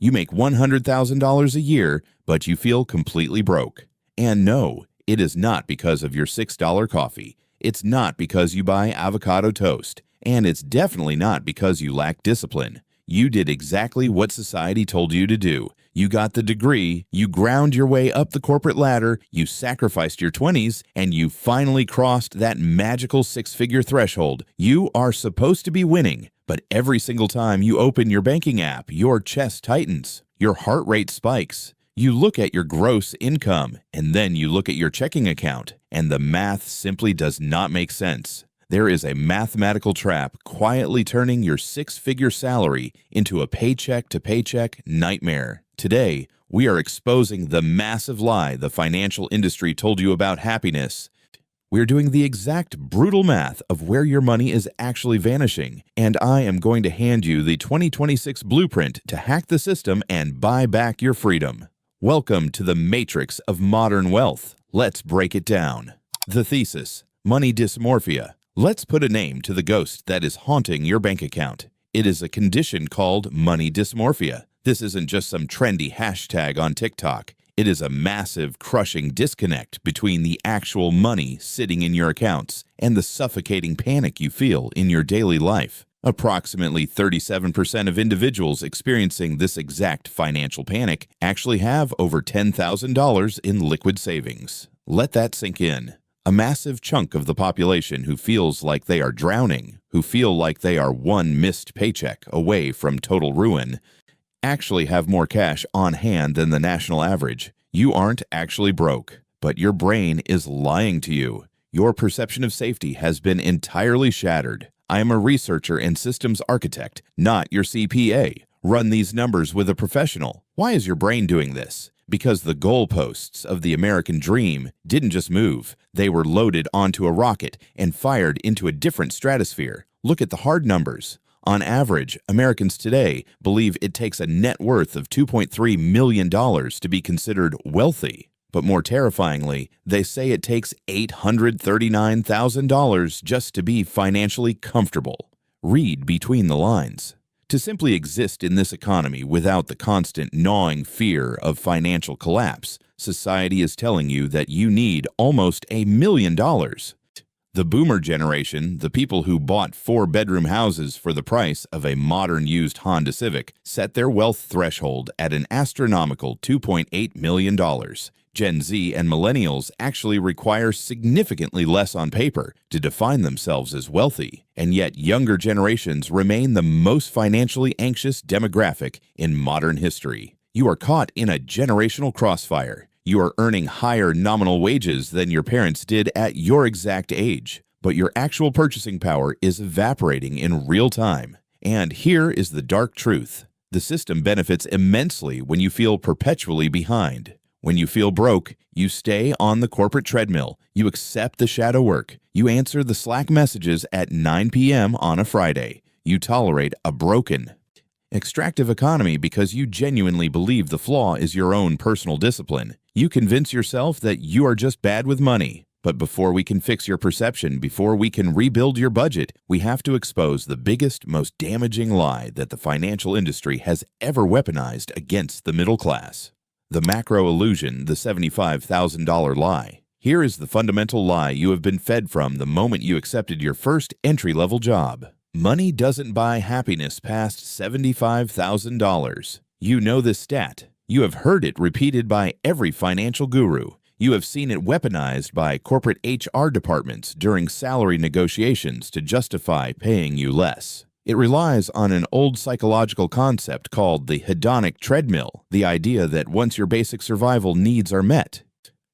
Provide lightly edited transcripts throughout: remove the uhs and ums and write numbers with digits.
You make $100,000 a year, but you feel completely broke. And no, it is not because of your $6 coffee. It's not because you buy avocado toast. And it's definitely not because you lack discipline. You did exactly what society told you to do. You got the degree, you ground your way up the corporate ladder, you sacrificed your 20s, and you finally crossed that magical six-figure threshold. You are supposed to be winning, but every single time you open your banking app, your chest tightens, your heart rate spikes. You look at your gross income, and then you look at your checking account, and the math simply does not make sense. There is a mathematical trap quietly turning your six-figure salary into a paycheck-to-paycheck nightmare. Today, we are exposing the massive lie the financial industry told you about happiness. We're doing the exact brutal math of where your money is actually vanishing, and I am going to hand you the 2026 blueprint to hack the system and buy back your freedom. Welcome to the matrix of modern wealth. Let's break it down. The thesis: Money Dysmorphia. Let's put a name to the ghost that is haunting your bank account. It is a condition called Money Dysmorphia. This isn't just some trendy hashtag on TikTok. It is a massive, crushing disconnect between the actual money sitting in your accounts and the suffocating panic you feel in your daily life. Approximately 37% of individuals experiencing this exact financial panic actually have over $10,000 in liquid savings. Let that sink in. A massive chunk of the population who feels like they are drowning, who feel like they are one missed paycheck away from total ruin, actually have more cash on hand than the national average. You aren't actually broke, but your brain is lying to you. Your perception of safety has been entirely shattered. I am a researcher and systems architect, not your CPA. Run these numbers with a professional. Why is your brain doing this? Because the goalposts of the American dream didn't just move. They were loaded onto a rocket and fired into a different stratosphere. Look at the hard numbers. On average, Americans today believe it takes a net worth of $2.3 million to be considered wealthy. But more terrifyingly, they say it takes $839,000 just to be financially comfortable. Read between the lines. To simply exist in this economy without the constant gnawing fear of financial collapse, society is telling you that you need almost $1 million. The boomer generation, the people who bought 4-bedroom houses for the price of a modern used Honda Civic, set their wealth threshold at an astronomical $2.8 million. Gen Z and millennials actually require significantly less on paper to define themselves as wealthy, and yet younger generations remain the most financially anxious demographic in modern history. You are caught in a generational crossfire. You are earning higher nominal wages than your parents did at your exact age, but your actual purchasing power is evaporating in real time. And here is the dark truth. The system benefits immensely when you feel perpetually behind. When you feel broke, you stay on the corporate treadmill, you accept the shadow work, you answer the Slack messages at 9 p.m. on a Friday, you tolerate a broken, extractive economy because you genuinely believe the flaw is your own personal discipline. You convince yourself that you are just bad with money. But before we can fix your perception, before we can rebuild your budget, we have to expose the biggest, most damaging lie that the financial industry has ever weaponized against the middle class. The macro illusion, the $75,000 lie. Here is the fundamental lie you have been fed from the moment you accepted your first entry-level job. Money doesn't buy happiness past $75,000. You know this stat. You have heard it repeated by every financial guru. You have seen it weaponized by corporate HR departments during salary negotiations to justify paying you less. It relies on an old psychological concept called the hedonic treadmill, the idea that once your basic survival needs are met,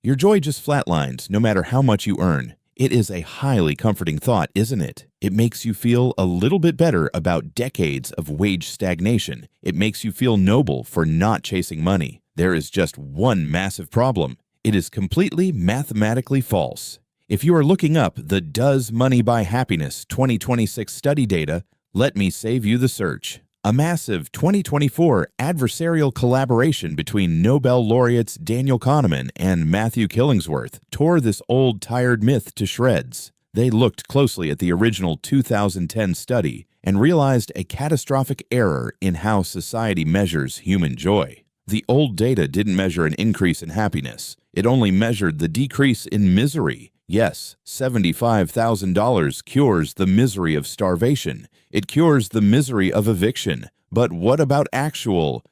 your joy just flatlines no matter how much you earn. It is a highly comforting thought, isn't it? It makes you feel a little bit better about decades of wage stagnation. It makes you feel noble for not chasing money. There is just one massive problem. It is completely mathematically false. If you are looking up the Does Money Buy Happiness 2026 study data, let me save you the search. A massive 2024 adversarial collaboration between Nobel laureates Daniel Kahneman and Matthew Killingsworth tore this old, tired myth to shreds. They looked closely at the original 2010 study and realized a catastrophic error in how society measures human joy. The old data didn't measure an increase in happiness. It only measured the decrease in misery. Yes, $75,000 cures the misery of starvation. It cures the misery of eviction. But what about actual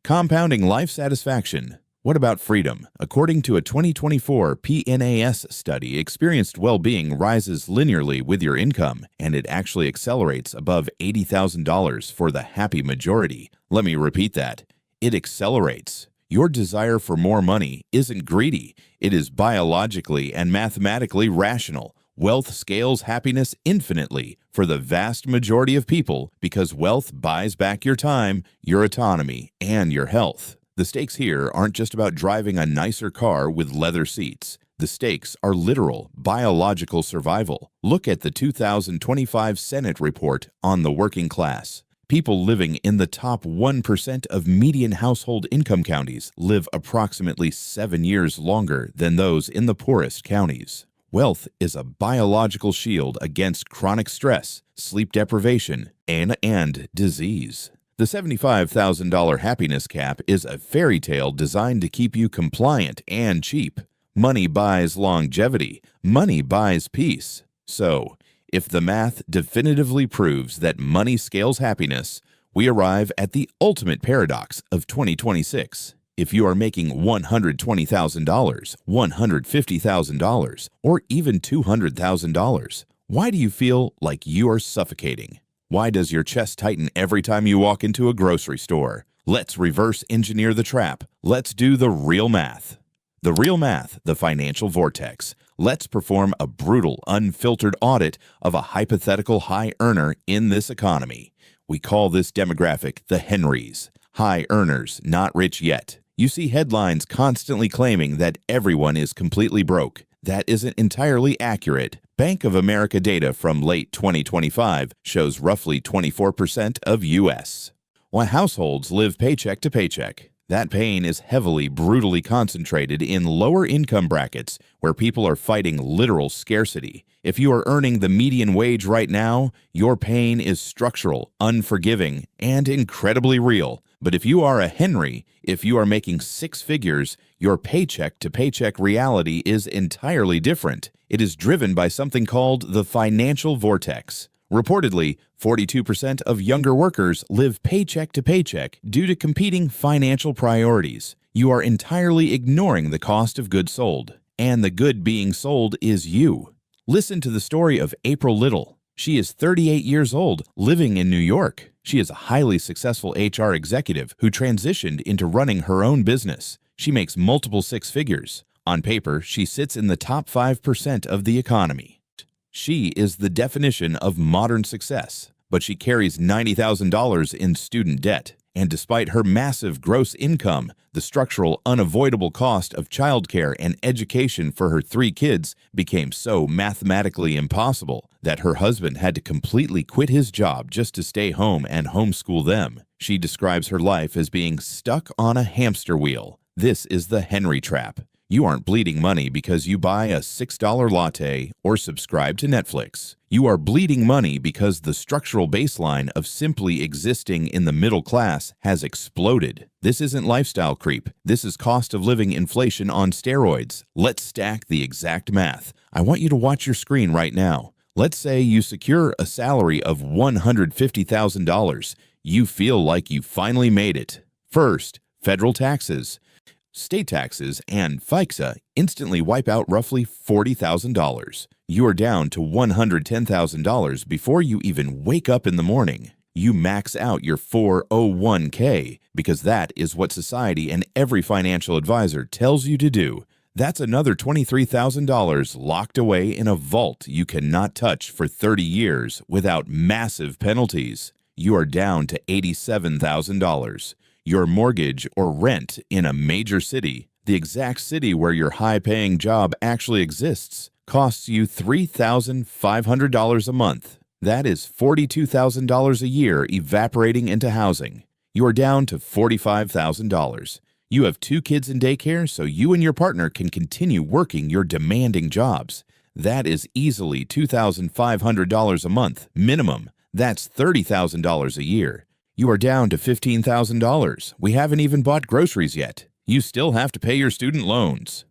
compounding life satisfaction? What about freedom? According to a 2024 PNAS study, experienced well-being rises linearly with your income, and it actually accelerates above $80,000 for the happy majority. Let me repeat that. It accelerates. Your desire for more money isn't greedy. It is biologically and mathematically rational. Wealth scales happiness infinitely for the vast majority of people because wealth buys back your time, your autonomy, and your health. The stakes here aren't just about driving a nicer car with leather seats. The stakes are literal, biological survival. Look at the 2025 Senate report on the working class. People living in the top 1% of median household income counties live approximately 7 years longer than those in the poorest counties. Wealth is a biological shield against chronic stress, sleep deprivation, and disease. The $75,000 happiness cap is a fairy tale designed to keep you compliant and cheap. Money buys longevity. Money buys peace. So, if the math definitively proves that money scales happiness, we arrive at the ultimate paradox of 2026. If you are making $120,000, $150,000, or even $200,000, why do you feel like you are suffocating? Why does your chest tighten every time you walk into a grocery store? Let's reverse engineer the trap. Let's do the real math. The real math, the financial vortex. Let's perform a brutal, unfiltered audit of a hypothetical high earner in this economy. We call this demographic the Henrys. High earners, not rich yet. You see headlines constantly claiming that everyone is completely broke. That isn't entirely accurate. Bank of America data from late 2025 shows roughly 24% of U.S. While households live paycheck to paycheck, that pain is heavily, brutally concentrated in lower income brackets where people are fighting literal scarcity. If you are earning the median wage right now, your pain is structural, unforgiving, and incredibly real. But if you are a Henry, if you are making six figures, your paycheck-to-paycheck reality is entirely different. It is driven by something called the financial vortex. Reportedly, 42% of younger workers live paycheck to paycheck due to competing financial priorities. You are entirely ignoring the cost of goods sold, and the good being sold is you. Listen to the story of April Little. She is 38 years old, living in New York. She is a highly successful HR executive who transitioned into running her own business. She makes multiple six figures. On paper, she sits in the top 5% of the economy. She is the definition of modern success, but she carries $90,000 in student debt. And despite her massive gross income, the structural, unavoidable cost of childcare and education for her 3 kids became so mathematically impossible that her husband had to completely quit his job just to stay home and homeschool them. She describes her life as being stuck on a hamster wheel. This is the Henry trap. You aren't bleeding money because you buy a $6 latte or subscribe to Netflix. You are bleeding money because the structural baseline of simply existing in the middle class has exploded. This isn't lifestyle creep. This is cost of living inflation on steroids. Let's stack the exact math. I want you to watch your screen right now. Let's say you secure a salary of $150,000. You feel like you finally made it. First, federal taxes. State taxes and FICA instantly wipe out roughly $40,000. You are down to $110,000 before you even wake up in the morning. You max out your 401k because that is what society and every financial advisor tells you to do. That's another $23,000 locked away in a vault you cannot touch for 30 years without massive penalties. You are down to $87,000. Your mortgage or rent in a major city, the exact city where your high-paying job actually exists, costs you $3,500 a month. That is $42,000 a year evaporating into housing. You are down to $45,000. You have 2 kids in daycare, so you and your partner can continue working your demanding jobs. That is easily $2,500 a month, minimum. That's $30,000 a year. You are down to $15,000. We haven't even bought groceries yet. You still have to pay your student loans.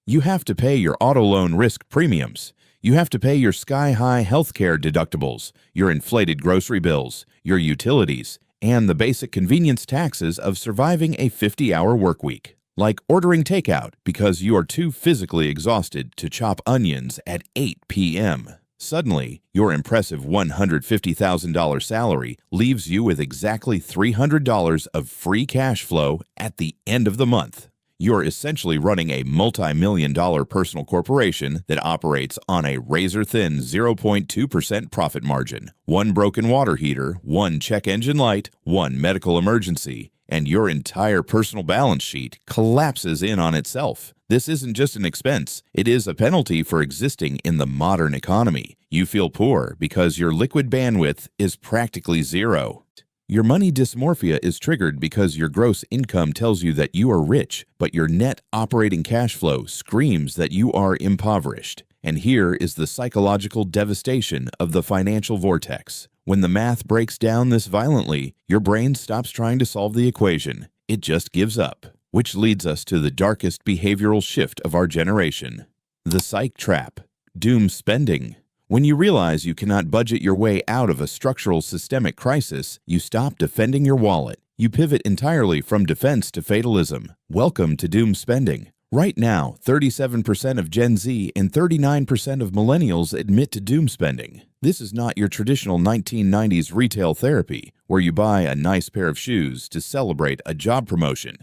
You have to pay your auto loan risk premiums. You have to pay your sky-high healthcare deductibles, your inflated grocery bills, your utilities, and the basic convenience taxes of surviving a 50-hour work week. Like ordering takeout because you are too physically exhausted to chop onions at 8 p.m. Suddenly, your impressive $150,000 salary leaves you with exactly $300 of free cash flow at the end of the month. You're essentially running a multi-million-dollar personal corporation that operates on a razor-thin 0.2% profit margin, one broken water heater, one check engine light, one medical emergency, and your entire personal balance sheet collapses in on itself. This isn't just an expense, it is a penalty for existing in the modern economy. You feel poor because your liquid bandwidth is practically zero. Your money dysmorphia is triggered because your gross income tells you that you are rich, but your net operating cash flow screams that you are impoverished. And here is the psychological devastation of the financial vortex. When the math breaks down this violently, your brain stops trying to solve the equation. It just gives up, which leads us to the darkest behavioral shift of our generation. The psych trap. Doom spending. When you realize you cannot budget your way out of a structural systemic crisis, you stop defending your wallet. You pivot entirely from defense to fatalism. Welcome to doom spending. Right now, 37% of Gen Z and 39% of millennials admit to doom spending. This is not your traditional 1990s retail therapy, where you buy a nice pair of shoes to celebrate a job promotion.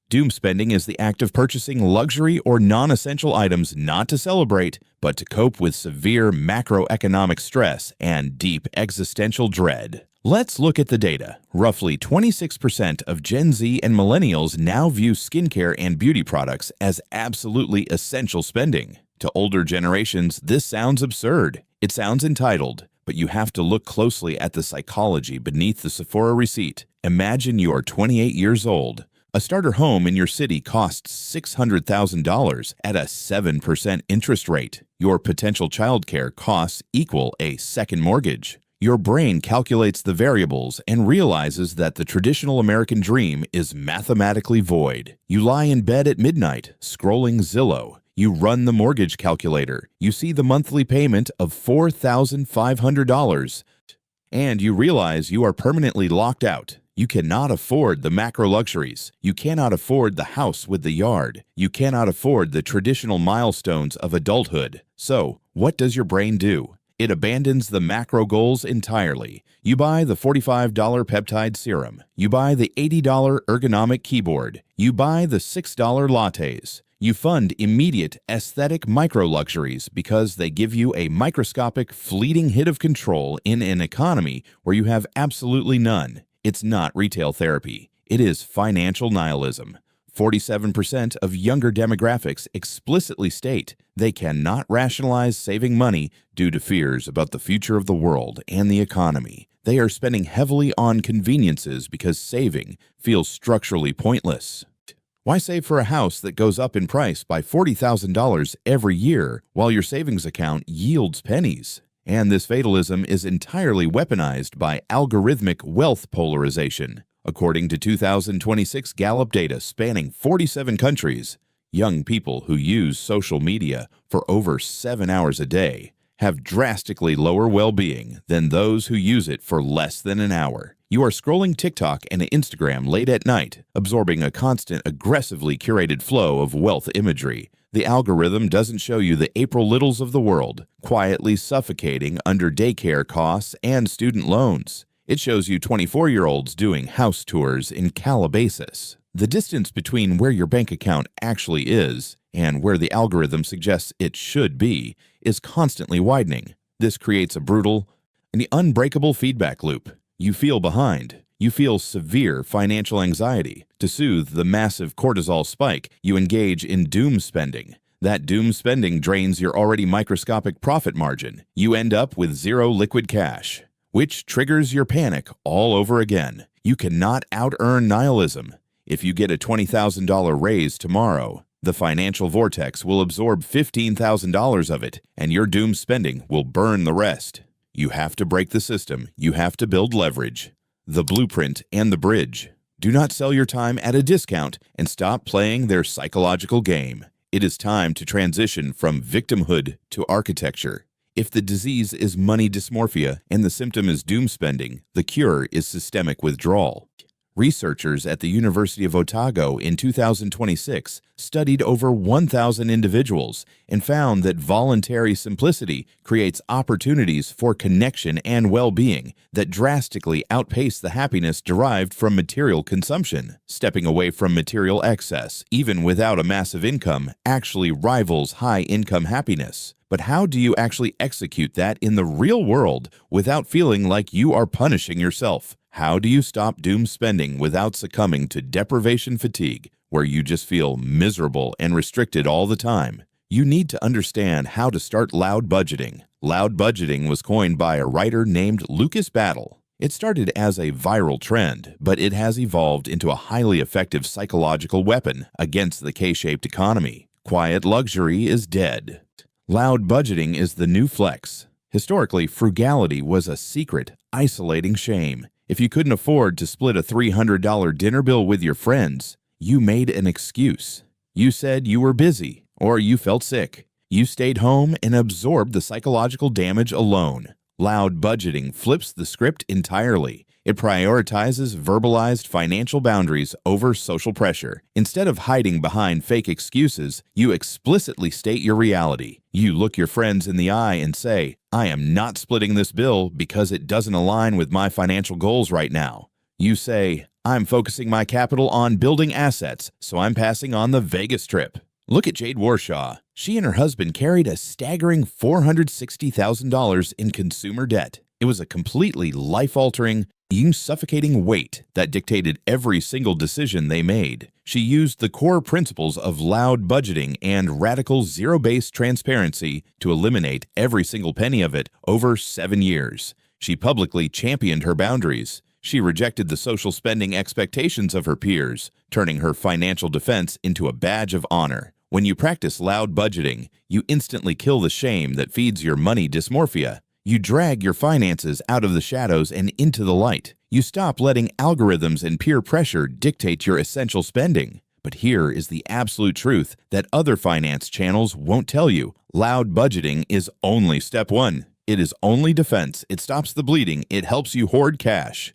Doom spending is the act of purchasing luxury or non-essential items not to celebrate, but to cope with severe macroeconomic stress and deep existential dread. Let's look at the data. Roughly 26% of Gen Z and millennials now view skincare and beauty products as absolutely essential spending. To older generations, this sounds absurd. It sounds entitled, but you have to look closely at the psychology beneath the Sephora receipt. Imagine you are 28 years old. A starter home in your city costs $600,000 at a 7% interest rate. Your potential childcare costs equal a second mortgage. Your brain calculates the variables and realizes that the traditional American dream is mathematically void. You lie in bed at midnight, scrolling Zillow. You run the mortgage calculator. You see the monthly payment of $4,500, and you realize you are permanently locked out. You cannot afford the macro luxuries. You cannot afford the house with the yard. You cannot afford the traditional milestones of adulthood. So, what does your brain do? It abandons the macro goals entirely. You buy the $45 peptide serum. You buy the $80 ergonomic keyboard. You buy the $6 lattes. You fund immediate aesthetic micro-luxuries because they give you a microscopic, fleeting hit of control in an economy where you have absolutely none. It's not retail therapy. It is financial nihilism. 47% of younger demographics explicitly state they cannot rationalize saving money due to fears about the future of the world and the economy. They are spending heavily on conveniences because saving feels structurally pointless. Why save for a house that goes up in price by $40,000 every year while your savings account yields pennies? And this fatalism is entirely weaponized by algorithmic wealth polarization. According to 2026 Gallup data spanning 47 countries, young people who use social media for over 7 hours a day have drastically lower well-being than those who use it for less than an hour. You are scrolling TikTok and Instagram late at night, absorbing a constant, aggressively curated flow of wealth imagery. The algorithm doesn't show you the April Littles of the world, quietly suffocating under daycare costs and student loans. It shows you 24-year-olds doing house tours in Calabasas. The distance between where your bank account actually is and where the algorithm suggests it should be is constantly widening. This creates a brutal and unbreakable feedback loop. You feel behind. You feel severe financial anxiety. To soothe the massive cortisol spike, you engage in doom spending. That doom spending drains your already microscopic profit margin. You end up with zero liquid cash, which triggers your panic all over again. You cannot out-earn nihilism. If you get a $20,000 raise tomorrow, the financial vortex will absorb $15,000 of it, and your doom spending will burn the rest. You have to break the system. You have to build leverage. The blueprint and the bridge. Do not sell your time at a discount and stop playing their psychological game. It is time to transition from victimhood to architecture. If the disease is money dysmorphia and the symptom is doom spending, the cure is systemic withdrawal. Researchers at the University of Otago in 2026 studied over 1,000 individuals and found that voluntary simplicity creates opportunities for connection and well-being that drastically outpace the happiness derived from material consumption. Stepping away from material excess, even without a massive income, actually rivals high-income happiness. But how do you actually execute that in the real world without feeling like you are punishing yourself? How do you stop doom spending without succumbing to deprivation fatigue, where you just feel miserable and restricted all the time? You need to understand how to start loud budgeting. Loud budgeting was coined by a writer named Lucas Battle. It started as a viral trend, but it has evolved into a highly effective psychological weapon against the K-shaped economy. Quiet luxury is dead. Loud budgeting is the new flex. Historically, frugality was a secret, isolating shame. If you couldn't afford to split a $300 dinner bill with your friends, you made an excuse. You said you were busy or you felt sick. You stayed home and absorbed the psychological damage alone. Loud budgeting flips the script entirely. It prioritizes verbalized financial boundaries over social pressure. Instead of hiding behind fake excuses, you explicitly state your reality. You look your friends in the eye and say, "I am not splitting this bill because it doesn't align with my financial goals right now." You say, "I'm focusing my capital on building assets, so I'm passing on the Vegas trip." Look at Jade Warshaw. She and her husband carried a staggering $460,000 in consumer debt. It was a completely life-altering, suffocating weight that dictated every single decision they made. She used the core principles of loud budgeting and radical zero-based transparency to eliminate every single penny of it over 7 years. She publicly championed her boundaries. She rejected the social spending expectations of her peers, turning her financial defense into a badge of honor. When you practice loud budgeting, you instantly kill the shame that feeds your money dysmorphia. You drag your finances out of the shadows and into the light. You stop letting algorithms and peer pressure dictate your essential spending. But here is the absolute truth that other finance channels won't tell you. Loud budgeting is only step one. It is only defense. It stops the bleeding. It helps you hoard cash.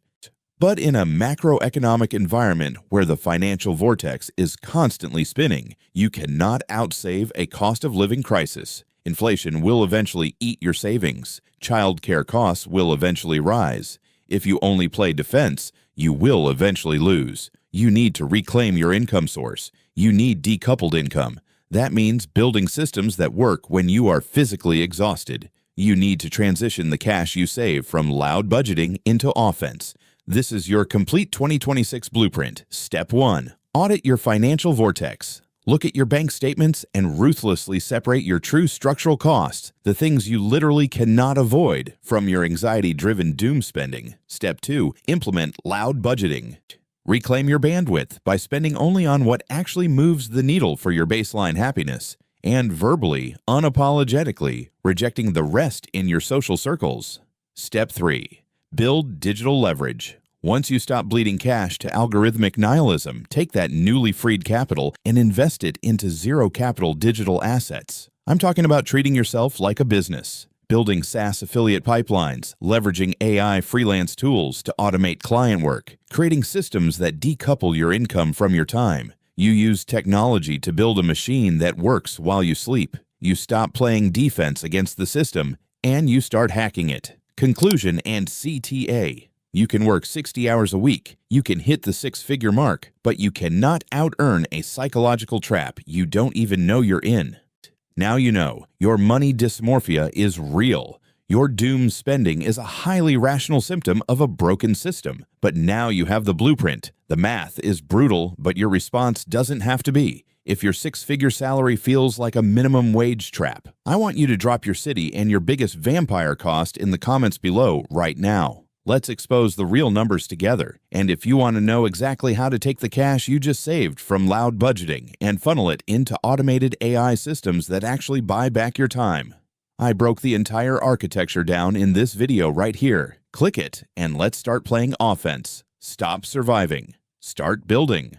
But in a macroeconomic environment where the financial vortex is constantly spinning, you cannot outsave a cost of living crisis. Inflation will eventually eat your savings. Childcare costs will eventually rise. If you only play defense, you will eventually lose. You need to reclaim your income source. You need decoupled income. That means building systems that work when you are physically exhausted. You need to transition the cash you save from loud budgeting into offense. This is your complete 2026 blueprint. Step 1. Audit your financial vortex. Look at your bank statements and ruthlessly separate your true structural costs, the things you literally cannot avoid, from your anxiety-driven doom spending. Step 2. Implement loud budgeting. Reclaim your bandwidth by spending only on what actually moves the needle for your baseline happiness, and verbally, unapologetically, rejecting the rest in your social circles. Step 3. Build digital leverage. Once you stop bleeding cash to algorithmic nihilism, take that newly freed capital and invest it into zero-capital digital assets. I'm talking about treating yourself like a business, building SaaS affiliate pipelines, leveraging AI freelance tools to automate client work, creating systems that decouple your income from your time. You use technology to build a machine that works while you sleep. You stop playing defense against the system, and you start hacking it. Conclusion and CTA. You can work 60 hours a week, you can hit the six-figure mark, but you cannot out-earn a psychological trap you don't even know you're in. Now you know, your money dysmorphia is real. Your doom spending is a highly rational symptom of a broken system. But now you have the blueprint. The math is brutal, but your response doesn't have to be. If your six-figure salary feels like a minimum wage trap, I want you to drop your city and your biggest vampire cost in the comments below right now. Let's expose the real numbers together. And if you want to know exactly how to take the cash you just saved from loud budgeting and funnel it into automated AI systems that actually buy back your time, I broke the entire architecture down in this video right here. Click it and let's start playing offense. Stop surviving. Start building.